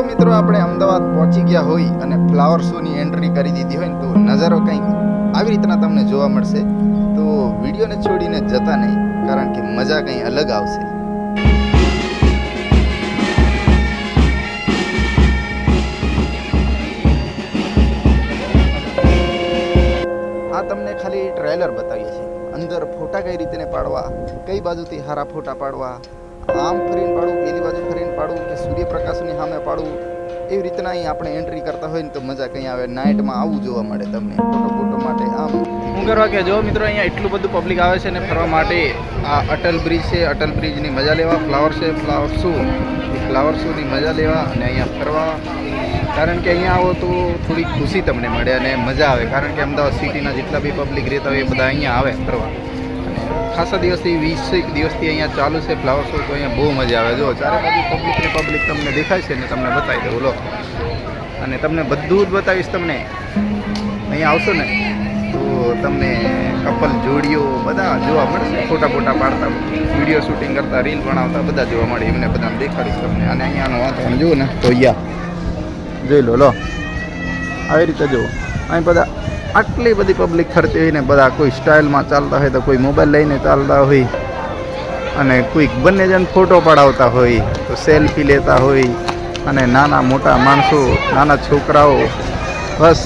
મિત્રો આપણે અમદાવાદ પહોંચી ગયા હોય અને ફ્લાવર શોની એન્ટ્રી કરી દીધી હોય ને તો નજારો કંઈક આવી રીતના તમને જોવા મળશે. તો વિડીયોને છોડીને જતા નહીં, કારણ કે મજા કંઈ અલગ આવશે. આ તમને ખાલી ટ્રેલર બતાવીએ છીએ. અંદર ફોટા કઈ રીતે પાડવા, કઈ બાજુથી સારા ફોટા પાડવા, આમ ફરીને પાડવું, પેલી બાજુ ફરીને પાડવું કે સૂર્યપ્રકાશની સામે પાડવું, એવી રીતના અહીં આપણે એન્ટ્રી કરતા હોય ને તો મજા કંઈ આવે. નાઇટમાં આવું જોવા મળે તમને ફોટો માટે. આમ શું કરવા કે જો મિત્રો અહીંયા એટલું બધું પબ્લિક આવે છે ને ફરવા માટે. આ અટલ બ્રિજ છે, અટલ બ્રિજની મજા લેવા. ફ્લાવર છે, ફ્લાવર શોની મજા લેવા અને અહીંયા ફરવા. કારણ કે અહીંયા આવો તો થોડી ખુશી તમને મળે અને મજા આવે. કારણ કે અમદાવાદ સિટીના જેટલા બી પબ્લિક રહેતા હોય એ બધા અહીંયા આવે ફરવા. ખાસા દિવસથી 20 દિવસથી અહીંયા ચાલુ છે ફ્લાવર શો. તો અહીંયા બહુ મજા આવે. જો ચારે બાજુ પબ્લિક તમને દેખાય છે ને તમને બતાવી દઉં લો. અને તમને બધું જ બતાવીશ. તમને અહીંયા આવશો ને તો તમને કપલ જોડીઓ બધા જોવા મળશે. ફોટા પાડતા, વિડીયો શૂટિંગ કરતા, રીલ બનાવતા બધા જોવા મળે. એમને બધાને દેખાડીશ તમને. અને અહીંયાનું વાતાવરણ જુઓ ને તો જોઈ લો આવી રીતે જુઓ. અહીં બધા આટલી બધી પબ્લિક ફરતી હોય ને બધા કોઈ સ્ટાઇલમાં ચાલતા હોય તો કોઈ મોબાઈલ લઈને ચાલતા હોય અને કોઈક બંને જણ ફોટો પડાવતા હોય તો સેલ્ફી લેતા હોય. અને નાના મોટા માણસો, નાના છોકરાઓ, બસ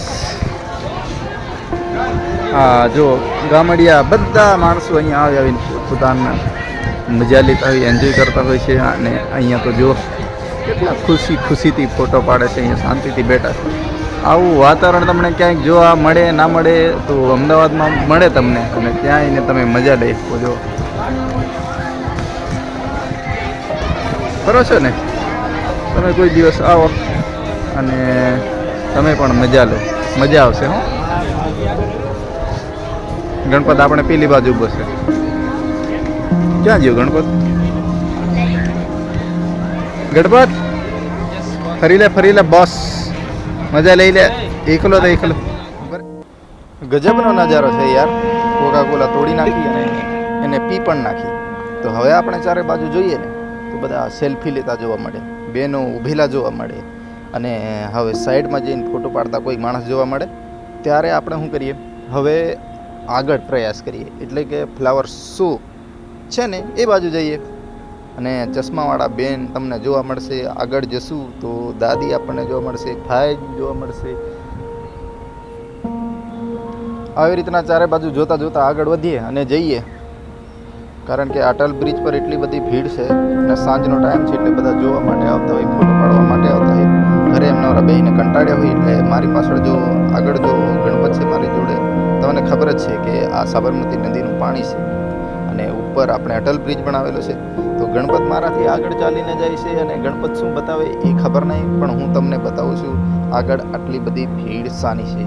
હા જો ગામડિયા બધા માણસો અહીંયા આવીને પોતાના મજા લેતા હોય, એન્જોય કરતા હોય છે. અને અહીંયા તો જો કેટલા ખુશીથી ફોટો પાડે છે. અહીંયા શાંતિથી બેઠા છે. આવું વાતાવરણ તમને ક્યાંક જોવા મળે ના મળે તો અમદાવાદમાં મળે તમને. અને ત્યાં આવીને તમે મજા લઈ શકો. જો બરો છો ને, તમે કોઈ દિવસ આવો અને તમે પણ મજા લો, મજા આવશે. હો ગણપત આપણે પેલી બાજુ બસે. ક્યાં ગયો ગણપત? ફરી લે બસ, મજા લઈ લે. એકલો ગજબનો નજારો છે યાર. કોકા-કોલા તોડી નાખી અને એને પી પણ નાખી. તો હવે આપણે ચારે બાજુ જોઈએ ને તો બધા સેલ્ફી લેતા જોવા મળે, બેનો ઊભેલા જોવા મળે. અને હવે સાઈડમાં જઈને ફોટો પાડતા કોઈ માણસ જોવા મળે. ત્યારે આપણે શું કરીએ, હવે આગળ પ્રયાસ કરીએ. એટલે કે ફ્લાવર શો છે ને એ બાજુ જઈએ. અને ચશ્માવાળા બેન તમને જોવા મળશે. આગળ જશું તો દાદી આપણને જોવા મળશે, ભાઈ જોવા મળશે. આવી રીતના ચારે બાજુ જોતા આગળ વધીએ અને જઈએ. કારણ કે અટલ બ્રિજ પર એટલી બધી ભીડ છે અને સાંજનો ટાઈમ છે એટલે બધા જોવા માટે આવતા હોય, ફોટો પાડવા માટે આવતા હોય. ઘરે એમના બેહીને કંટાળ્યા હોય એટલે મારી પાછળ જો આગળ જો ગણપત છે મારી જોડે. તમને ખબર જ છે કે આ સાબરમતી નદીનું પાણી છે અને ઉપર આપણે અટલ બ્રિજ બનાવેલો છે. તો ગણપત મારાથી આગળ ચાલીને જાય છે અને ગણપત શું બતાવે એ ખબર નહીં, પણ હું તમને બતાવું છું આગળ આટલી બધી ભીડ શાની છે.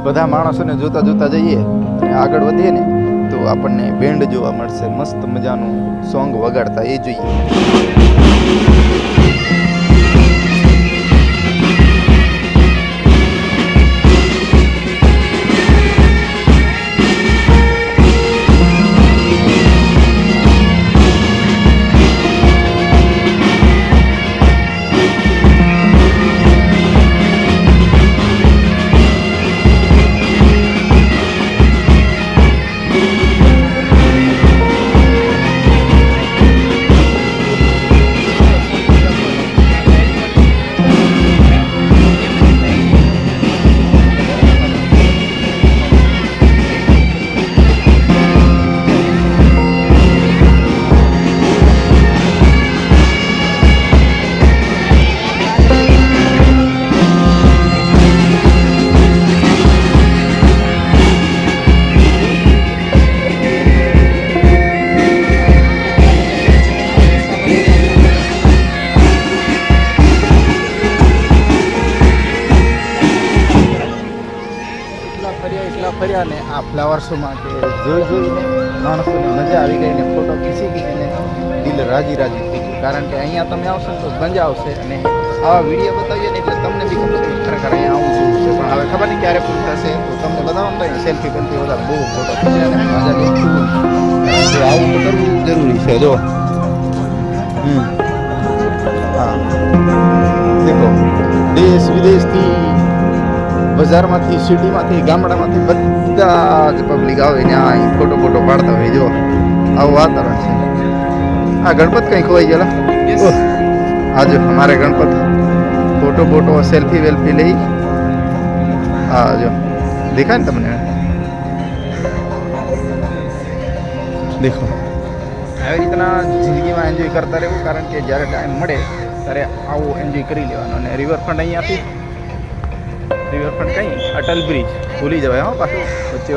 બધા માણસોને જોતા જઈએ અને આગળ વધીએ ને તો આપણને બેન્ડ જોવા મળશે. મસ્ત મજાનું સોંગ વગાડતા એ જોઈએ. ફર્યા ને આ ફ્લાવર શોમાં કે જોઈને માણસોને મજા આવી ગઈ ને ફોટો ખીચીને દિલ રાજી થઈ ગયું. કારણ કે અહીંયા તમે આવશો તો મજા આવશે. અને આવા વિડીયો બતાવીએ ને એટલે તમને બી ખબર પડે ખરેખર અહીંયા આવું જોવું છે. પણ હવે ખબર નહીં ક્યારે પૂરું થશે તો તમને બતાવવાનું થાય. સેલ્ફી બધા બહુ ફોટો ખીચે અને મજા લઈ. આવું તો કરવું જરૂરી છે. જો હા દેશ વિદેશથી, બજારમાંથી, સિટીમાંથી, ગામડામાંથી બધા જ પબ્લિક આવે ને આ ફોટો પાડતા હોય. જો આવું વાતાવરણ છે. આ ગણપત કંઈ ખોવાઈ ગયેલા. આજે અમારે ગણપત ફોટો સેલ્ફી વેલ્ફી લઈ. હા જો દેખાય ને તમને, દેખો. આવી રીતના જિંદગીમાં એન્જોય કરતા રહેવું, કારણ કે જ્યારે ટાઈમ મળે ત્યારે આવું એન્જોય કરી લેવાનું. અને રિવરફ્રન્ટ અહીંયાથી, રિવરફ્રન્ટ કંઈ અટલ બ્રિજ ભૂલી જવાય હો પાછું વચ્ચે.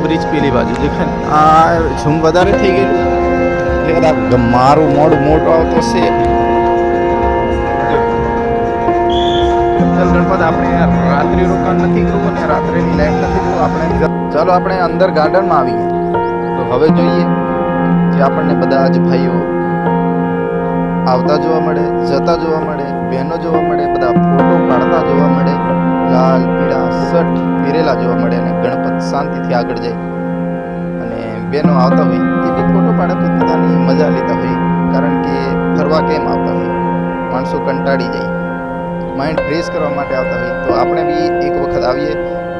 બ્રિજ પેલી બાજુ દેખાય ને, આ ઝૂમ વધારે થઈ ગયેલું એટલે કદાચ મારું મોડું મોટો આવતો છે. ગણપત આપણે રાત્રિ રોકાણ નથી કરવું ને રાત્રેની લાઈટ નથી કરવું આપણે. ચાલો આપણે અંદર ગાર્ડનમાં આવીએ. તો હવે જોઈએ જે આપણને બધા જ ભાઈઓ આવતા જોવા મળે, જતા જોવા મળે, બહેનો જોવા મળે, બધા ફોટો પાડતા જોવા મળે, લાલ પીળા શર્ટ પહેરેલા જોવા મળે, અને ગણપત શાંતિથી આગળ જાય. અને બહેનો આવતા હોય એ બી ફોટો પાડે, પોતાની મજા લેતા હોય. કારણ કે ફરવા કેમ આવતા હોય, માણસો કંટાળી જાય, માઇન્ડ ફ્રેશ કરવા માટે આવતા હોય. તો આપણે બી એક વખત આવીએ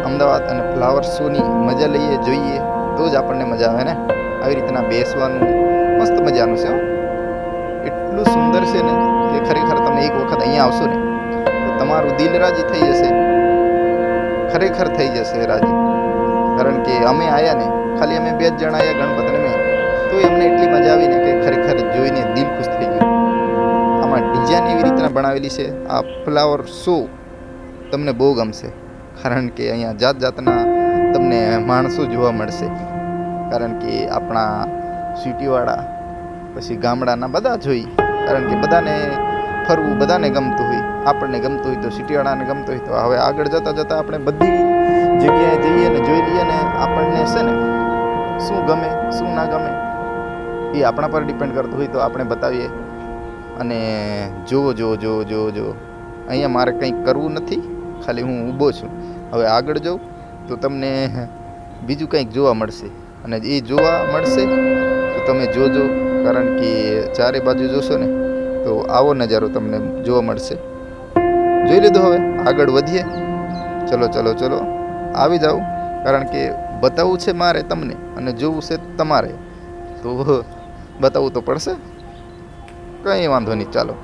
અમદાવાદ અને ફ્લાવર શોની મજા લઈએ, જોઈએ તો જ આપણને મજા આવે ને. આવી રીતના બેસવાનું મસ્ત મજાનું છે. એટલું સુંદર છે ને કે ખરેખર તમે એક વખત અહીંયા આવશો ને તો તમારું દિલ રાજી થઈ જશે, ખરેખર થઈ જશે રાજી. કારણ કે અમે આવ્યા ને, ખાલી અમે 2 જ જણા આવ્યા, ગણપત અને મેં, તો અમને એટલી મજા આવી ને કે ખરેખર જોઈને દિલ ખુશ થઈ ગયું. આમાં ડિઝાઇન એવી રીતના બનાવેલી છે. આ ફ્લાવર શો તમને બહુ ગમશે, કારણ કે અહીંયા જાત જાતના તમને માણસો જોવા મળશે. કારણ કે આપણા સિટીવાળા પછી ગામડાના બધા જોઈ, કારણ કે બધાને ફરવું બધાને ગમતું હોય. આપણને ગમતું હોય તો સિટીવાળાને ગમતું હોય. તો હવે આગળ જતાં આપણે બધી જગ્યાએ જઈએ ને જોઈ લઈએ ને આપણને છે ને શું ગમે શું ના ગમે એ આપણા પર ડિપેન્ડ કરતું હોય. તો આપણે બતાવીએ અને જુઓ. અહીંયા મારે કંઈ કરવું નથી, ખાલી હું ઊભો છું. હવે આગળ જાઉં તો તમને બીજું કંઈક જોવા મળશે, અને એ જોવા મળશે તો તમે જોજો. કારણ કે ચારે બાજુ જોશો ને તો આવો નજારો તમને જોવા મળશે. જોઈ લીધું, હવે આગળ વધીએ. ચલો આવી જાઓ, કારણ કે બતાવવું છે મારે તમને અને જોવું છે તમારે, તો બતાવવું તો પડશે. કંઈ વાંધો નહીં, ચાલો.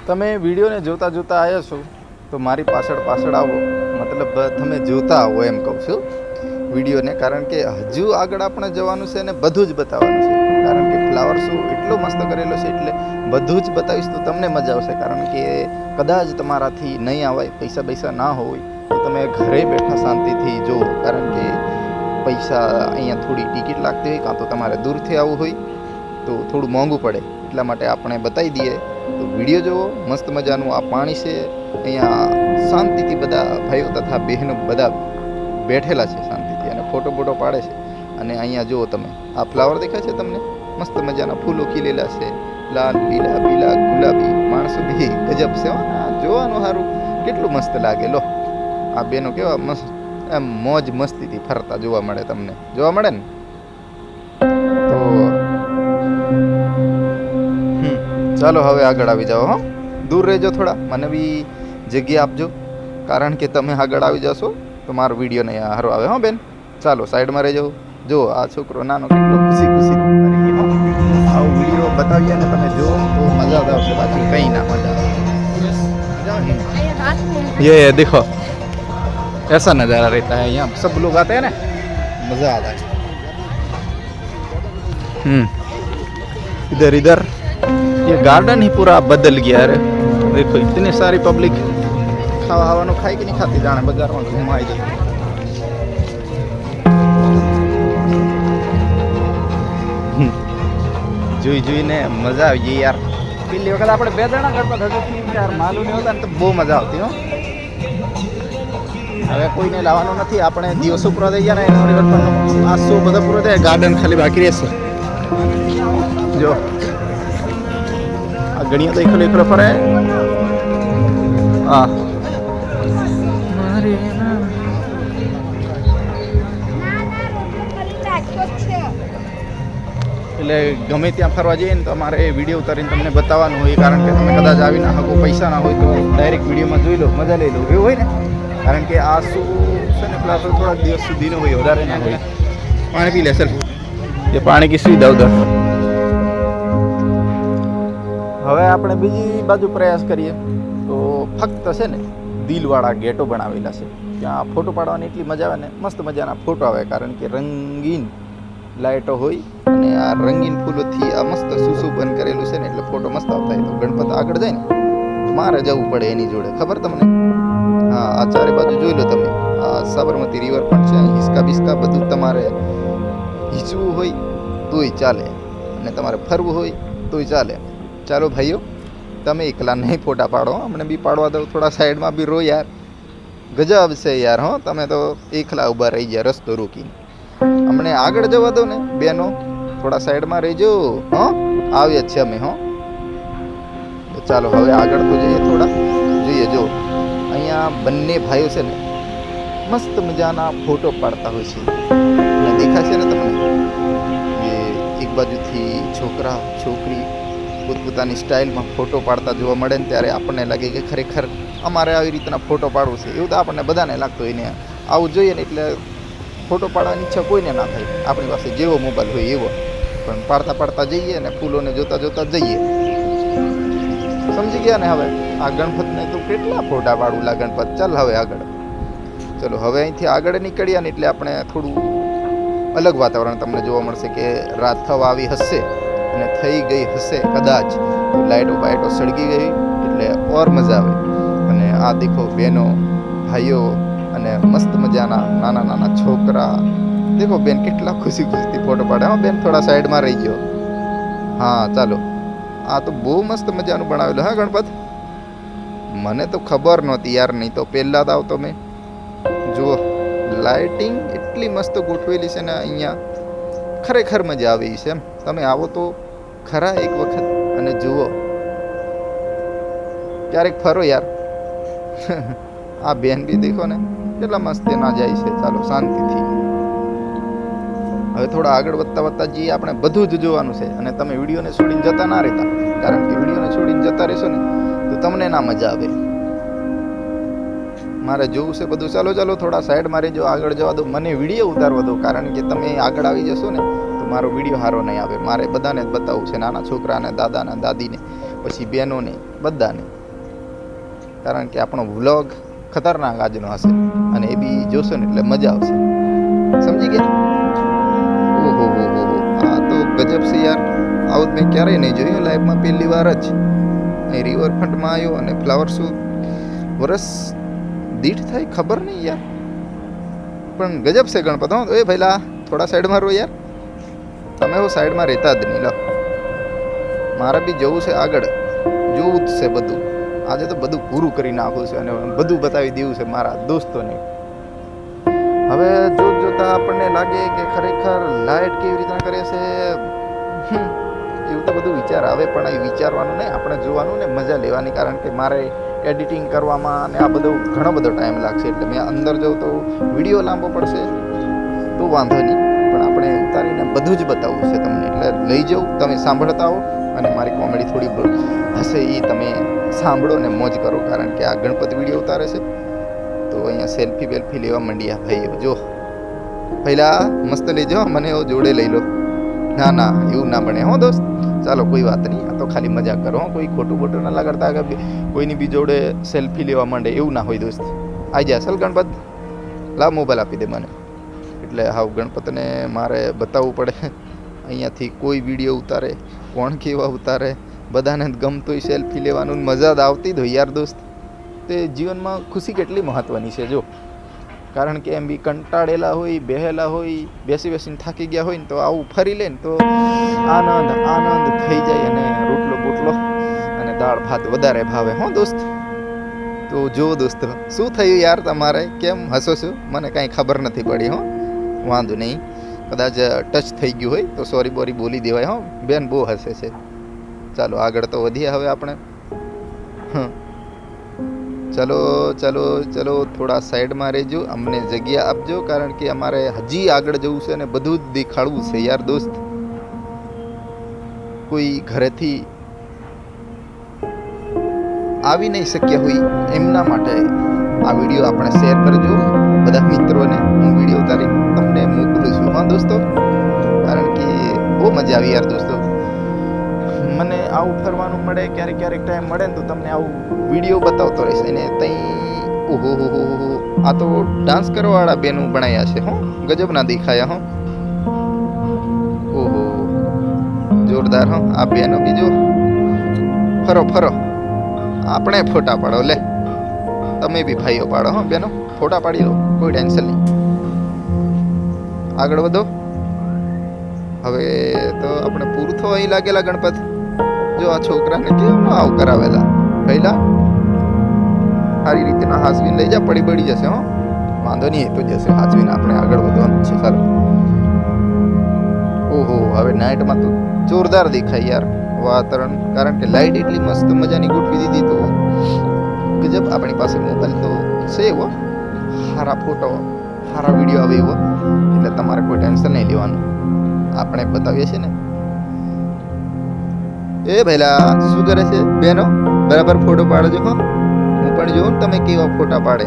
તમે વિડીયોને જોતા આવ્યા છો તો મારી પાછળ આવો, મતલબ તમે જોતા આવો એમ કહું છું વિડીયોને. કારણ કે હજુ આગળ આપણે જવાનું છે અને બધું જ બતાવવાનું છે. કારણ કે ફ્લાવર શો એટલો મસ્ત કરેલો છે એટલે બધું જ બતાવીશ તો તમને મજા આવશે. કારણ કે કદાચ તમારાથી નહીં આવાય, પૈસા ના હોય તો તમે ઘરે બેઠા શાંતિથી જુઓ. કારણ કે પૈસા અહીંયા થોડી ટિકિટ લાગતી હોય, કાં તો તમારે દૂરથી આવવું હોય તો થોડું મોંઘું પડે. એટલા માટે આપણે બતાવી દઈએ. તો વિડીયો જુઓ, મસ્ત મજાનું આ પાણી છે. અહીંયા શાંતિથી બધા ભાઈઓ તથા બહેનો બધા બેઠેલા છે શાંતિથી, અને ફોટો પાડે છે. અને અહીંયા જુઓ તમે, આ ફ્લાવર દેખાય છે તમને, મસ્ત મજાના ફૂલો ખીલેલા છે, લાલ પીલા ગુલાબી. માણસો બી ગજબ છે. જોવાનું સારું, કેટલું મસ્ત લાગે. લો આ બેનો કેવા મસ્ત એમ મોજ મસ્તીથી ફરતા જોવા મળે, તમને જોવા મળે ને. તો ચાલો હવે આગળ આવી જાઓ. હા, દૂર રહેજો થોડા, મને બી જગ્યા આપજો. કારણ કે તમે આગળ આવી જશો તો મારો વિડીયો નહીં સારો આવે. હા બેન, ચાલો સાઈડમાં રહેજો. જો આ છોકરો નાનો કેટલો ખુશી આવો વિડીયો બતાવીએ ને તમે જો તો મજા આવશે, બાકી કંઈ ના મજા આવે. ये देखो ऐसा नज़ारा रहता है यहाँ, सब लोग आते हैं ना, मज़ा आता है. इधर ये गार्डन ही पूरा बदल गया है. देखो इतनी सारी पब्लिक खावा खाई कि नहीं खाती, जाने बाजार में घुमाई जाए. જોઈને મજા આવી ગઈ યાર. પેલી વખત આપણે 2 જણા ગણપત હતા યાર, માલું નહીં હોતા ને તો બહુ મજા આવતી. હો હવે કોઈને લાવવાનું નથી, આપણે દિવસો પૂરા થઈ ગયા ને એનો રિવરફ્રન્ટનો આ શો બધો પૂરો થાય, ગાર્ડન ખાલી બાકી રહેશે. જો આ ગણિયા તો એકલો ફરે. હા એટલે ગમે ત્યાં ફરવા જઈએ ને તો અમારે વિડીયો ઉતારીને તમને બતાવવાનું હોય, કારણ કે તમે કદાચ આવી ના શકો, પૈસા ના હોય તો ડાયરેક્ટ વિડીયોમાં જોઈ લો, મજા લઈ લો, એવું હોય ને. કારણ કે આ શું છે ને પ્લાસ થોડાક દિવસ સુધીનો હોય, વધારે ના હોય. પાણી પી લે સર, એ પાણી કી સુવિધા ઉધર. હવે આપણે બીજી બાજુ પ્રયાસ કરીએ તો ફક્ત છે ને દિલવાળા ગેટો બનાવેલા છે, ત્યાં ફોટો પાડવાની એટલી મજા આવે ને, મસ્ત મજાના ફોટો આવે, કારણ કે રંગીન લાઇટો હોય અને આ રંગીન ફૂલોથી આ મસ્ત સુશોભન કરેલું છે ને, એટલે ફોટો મસ્ત આવતા હોય. તો ગણપત આગળ જાય ને તો મારે જવું પડે એની જોડે, ખબર તમને? હા, આ ચારે બાજુ જોઈ લો તમે, આ સાબરમતી રિવર પણ છે, હિસકા બિસ્કા બધું તમારે હિંચવું હોય તોય ચાલે અને તમારે ફરવું હોય તોય ચાલે. ચાલો ભાઈઓ, તમે એકલા નહીં ફોટા પાડો, અમને બી પાડવા દો, થોડા સાઈડમાં બી રો યાર. ગજબ છે યાર, હો તમે તો એકલા ઊભા રહી ગયા રસ્તો રોકીને. અમને આગળ જવા દો ને બેનો, થોડા સાઈડમાં રહીજો. હો આવ્યા જ છે અમે. હો ચાલો હવે આગળ તો જઈએ, થોડા જોઈએ. જો અહીંયા બંને ભાઈઓ છે ને મસ્ત મજાના ફોટો પાડતા હોય છે, અને દેખાય છે ને તમને કે એક બાજુથી છોકરા છોકરી પોતપોતાની સ્ટાઇલમાં ફોટો પાડતા જોવા મળે ને, ત્યારે આપણને લાગે કે ખરેખર અમારે આવી રીતના ફોટો પાડવું છે. એવું તો આપણને બધાને લાગતું હોય ને, આવું જોઈએ ને એટલે ફોટો પાડવાની ઈચ્છા કોઈને ના થાય. આપણી પાસે જેવો મોબાઈલ હોય એવો, પણ પાડતા પાડતા જઈએ ને ફૂલોને જોતા જોતા જઈએ. સમજી ગયા ને? હવે આ ગણપતને તો કેટલા ફોટા પાડું લા ગણપત. ચાલ હવે આગળ ચલો. હવે અહીંથી આગળ નીકળ્યા ને એટલે આપણે થોડું અલગ વાતાવરણ તમને જોવા મળશે, કે રાત થવા આવી હશે અને થઈ ગઈ હશે કદાચ તો લાઇટો બાઇટો સળગી ગઈ એટલે ઓર મજા આવે. અને આ દેખો બહેનો ભાઈઓ અને મસ્ત મજાના નાના નાના છોકરા, દેખો બેન કેટલા ખુશી ખુશીથી ફોટો પાડે. હા બેન થોડા સાઈડમાં રહી ગયો. હા ચાલો, આ તો બહુ મસ્ત મજાનું બનાવેલું. હા ગણપત, મને તો ખબર નહોતી યાર, નહીં તો પહેલાં જ આવતો મેં. જુઓ લાઇટિંગ એટલી મસ્ત ગોઠવેલી છે ને અહીંયા, ખરેખર મજા આવી છે. એમ તમે આવો તો ખરા એક વખત અને જુઓ, ક્યારેક ફરો યાર. આ બેન બી દેખો ને કેટલા મસ્ત ના જાય છે. ચાલો શાંતિથી હવે થોડા આગળ વધતા વધતા જઈએ. આપણે બધું જ જોવાનું છે અને તમે વિડીયોને છોડીને જતા ના રહેતા, કારણ કે વિડીયોને છોડીને જતા રહેશો ને તો તમને ના મજા આવે. મારે જોવું છે બધું. ચાલો ચાલો થોડા સાઈડમાં રહેજો, આગળ જવા દો, મને વિડીયો ઉતારવા દો, કારણ કે તમે આગળ આવી જશો ને તો મારો વિડીયો સારો નહીં આવે. મારે બધાને જ બતાવવું છે, નાના છોકરાને, દાદાને, દાદીને, પછી બહેનોને, બધાને, કારણ કે આપણો વ્લોગ ખતરનાક આજનો હશે અને એ બી જોશો ને એટલે મજા આવશે. સમજી ગયા? ઓહો હો હો, આ તો ગજબ છે યાર. આવું મેં ક્યારેય નહીં જોયું લાઈફમાં, પહેલી વાર જ અહીં રિવરફ્રન્ટમાં આવ્યો. અને ફ્લાવર શો વરસ દીઠ થાય ખબર નહીં યાર, પણ ગજબ છે ગણપત. હો એ ભાઈલા થોડા સાઈડમાં રહો યાર, તમે હું સાઈડમાં રહેતા જ નહીં. લો મારે બી જવું છે આગળ, જોવું જ છે બધું. આજે તો બધું પૂરું કરી નાખવું છે અને બધું બતાવી દેવું છે મારા દોસ્તોને. હવે જોતા આપણને લાગે કે ખરેખર લાઇટ કેવી રીતના કરે છે, એવું તો બધું વિચાર આવે, પણ એ વિચારવાનું નહીં, આપણે જોવાનું ને મજા લેવાની. કારણ કે મારે એડિટિંગ કરવામાં અને આ બધો ઘણો બધો ટાઈમ લાગશે, એટલે મેં અંદર જાઉં તો વિડીયો લાંબો પડશે તો વાંધો નહીં, પણ આપણે ઉતારીને બધું જ બતાવવું છે તમને. એટલે લઈ જાઉં, તમે સાંભળતા હો અને મારી કોમેડી થોડી હશે એ તમે સાંભળો ને મોજ કરો. કારણ કે આ ગણપત વિડીયો ઉતારે છે તો અહીંયા સેલ્ફી બેલ્ફી લેવા માંડ્યા ભાઈઓ. જો પહેલા મસ્ત લેજો, મને એવો જોડે લઈ લો. ના ના એવું ના બને હો દોસ્ત. ચાલો કોઈ વાત નહીં, આ તો ખાલી મજા કરો. કોઈ ખોટું ખોટું ના લગાડતા કે કોઈની બી જોડે સેલ્ફી લેવા માંડે, એવું ના હોય દોસ્ત. આવી જાય ચાલ ગણપત, લાવ મોબાઈલ આપી દે મને. એટલે હાવ ગણપતને મારે બતાવવું પડે અહીંયાથી કોઈ વિડીયો ઉતારે, કોણ કેવા ઉતારે, બધાને ગમતું હોય સેલ્ફી લેવાનું, મજા જ આવતી જ હોય યાર દોસ્ત. તે જીવનમાં ખુશી કેટલી મહત્ત્વની છે જો. કારણ કે એમ બી કંટાળેલા હોય, બેહેલા હોય, બેસી બેસીને થાકી ગયા હોય ને તો આવું ફરી લે ને તો આનંદ આનંદ થઈ જાય. અને રોટલો બોટલો અને દાળ ભાત વધારે ભાવે હો દોસ્ત. તો જો દોસ્તો શું થયું યાર તમારે કેમ હસો છો મને કાંઈ ખબર નથી પડી હો વાંધો નહીં કદાચ ટચ થઈ ગયું હોય તો સોરી બોરી બોલી દેવાય હો બેન બહુ હસે છે ચાલો આગળ તો વધીએ હવે આપણે ચલો ચલો ચલો થોડા સાઈડમાં રહેજો અમને જગ્યા આપજો કારણ કે અમારે હજી આગળ જવું છે અને બધું જ દેખાડવું છે યાર દોસ્ત કોઈ ઘરેથી આવી નહીં શક્યા હોય એમના માટે આ વિડીયો આપણે શેર કરજો બધા મિત્રોને હું વિડીયો ઉતારી તમને મોકલું છું હા દોસ્તો કારણ કે બહુ મજા આવી યાર દોસ્તો મને આવું ફરવાનું મળે ક્યારેક ક્યારેક ટાઈમ મળે ને તો તમને આવું વિડીયો બતાવતો રહેશે ને ત્યાં ઓહો હો આ તો ડાન્સ કરવાવાળા બેનું બનાવ્યા છે હો ગજબના દેખાયા હો ઓહો જોરદાર હો આ બેનો બીજો ફરો ફરો આપણે ફોટા પાડો લે તમે બી ભાઈઓ પાડો હો બેનો ફોટા પાડી લો કોઈ ટેન્શન નહીં આગળ વધો હવે તો આપણે પૂરું થવા અહીં લાગેલા ગણપત જો આ છોકરાને કેમ આવું કરાવેલા પહેલા સારી રીતના હાસવીને લઈ જા પડી બળી જશે હો વાંધો નહીં એ તો જશે હાસવીને આપણે આગળ વધવાનું છે ચાલો ઓહો હવે નાઇટમાં તો જોરદાર દેખાય યાર વાતાવરણ કારણ કે લાઇટ એટલી મસ્ત મજાની ગોઠવી દીધી તો ગજબ આપણી પાસે મોબાઈલ તો છે એવો સારા ફોટો સારા વિડીયો આવે એવો એટલે તમારે કોઈ ટેન્શન નહીં લેવાનું આપણે બતાવીએ છીએ ને એ ભઈલા શું કરે છે બેનો બરાબર ફોટો પાડજો હો હું પણ જોઉં ને તમે કેવા ફોટા પાડે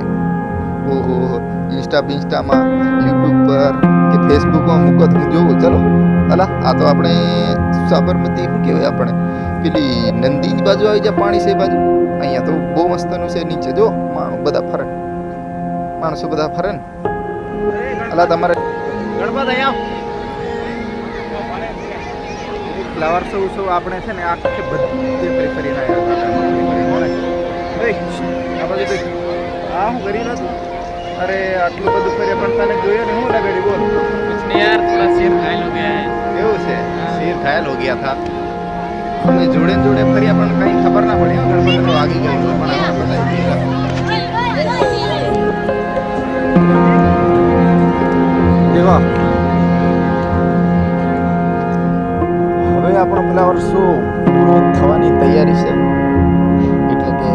ઓહો ઇન્સ્ટામાં યુટ્યુબ પર કે ફેસબુકમાં મૂકો તો હું જોઉં ચલો અલા આ તો આપણે સાબરમતી શું કહેવાય આપણે પેલી નંદીની બાજુ આવી જાય પાણી છે એ બાજુ અહીંયા તો બહુ મસ્તનું છે નીચે જો માણસો બધા ફરે ને અલા તમારે ગણપત અહીંયા ફ્લાવર શો આપણે છે ને આખે બધી ફરીને હા હું કરી નતું અરે આટલું બધું ફર્યા પણ તને જોયો ને હું લગાડી બોલ कुछ नहीं यार थोड़ा सिर घायल हो गया है એવું છે શેર ઘાયલ હો ગયા થા અમે જોડે ને જોડે ફર્યા પણ કઈ ખબર ના પડી ગણપતિ તો આગી ગયું પણ આપણે બતાવી દેવા હવે આપણો ફ્લાવર શો પૂરો થવાની તૈયારી છે એટલે કે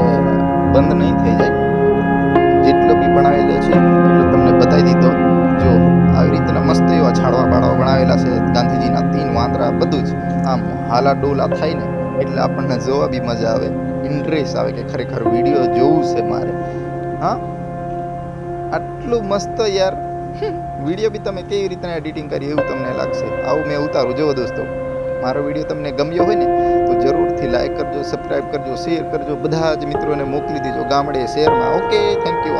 બંધ નહીં થઈ જાય જેટલો બી બનાવેલો છે એટલો તમને બતાવી દીધો જો આવી રીતના મસ્ત એવા છાડવા બાળવા બનાવેલા છે ગાંધીજીના 3 વાંદરા બધું જ આમ હાલા ડોલા થાય ને એટલે આપણને જોવા બી મજા આવે ઇન્ટરેસ્ટ આવે કે ખરેખર વિડીયો જોવું છે મારે હા આટલું મસ્ત યાર વિડીયો બી તમે કેવી રીતના એડિટિંગ કરી એવું તમને લાગશે આવું મેં ઉતારું જુઓ દોસ્તો મારો વિડીયો તમને ગમ્યો હોય ને તો જરૂરથી લાઈક કરજો સબસ્ક્રાઈબ કરજો શેર કરજો બધા જ મિત્રોને મોકલી દેજો ગામડે શહેરમાં ઓકે થેન્ક યુ